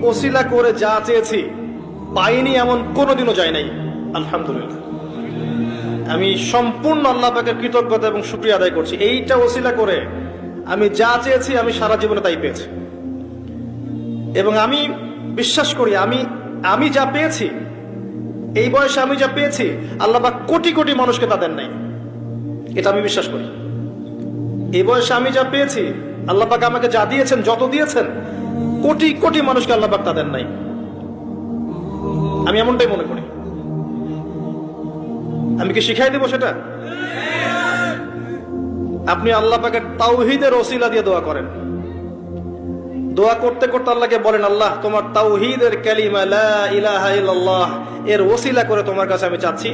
ওসিলা করে যা চেয়েছি পাইনি এমন কোনোদিনও যায় নাই। আলহামদুলিল্লাহ, আমি সম্পূর্ণ আল্লাহ পাকের কৃতজ্ঞতা এবং শুকরিয়া আদায় করছি। এইটা ওসিলা করে আমি যা চেয়েছি আমি সারা জীবনে তাই পেয়েছি। এবং আমি বিশ্বাস করি আমি যা পেয়েছি, এই বয়সে আমি যা পেয়েছি, আল্লাহ পাক কোটি কোটি মানুষকে তা দেন নাই। এটা আমি বিশ্বাস করি। এই বয়সে আমি যা পেয়েছি, আল্লাহ পাক আমাকে যা দিয়েছেন, যত দিয়েছেন, কোটি কোটি মানুষকে আল্লাহ পাক তা দেন নাই। আমি এমনটাই মনে করি। আমি কি শিখাই দেব সেটা? আপনি আল্লাহ পাকের তাওহীদের ওসিলা দিয়ে দোয়া করেন। দোয়া করতে করতে আল্লাহকে বলেন, আল্লাহ তোমার তাওহীদের কালিমা লা ইলাহা ইল্লাল্লাহ এর ওসিলা করে তোমার কাছে আমি চাচ্ছি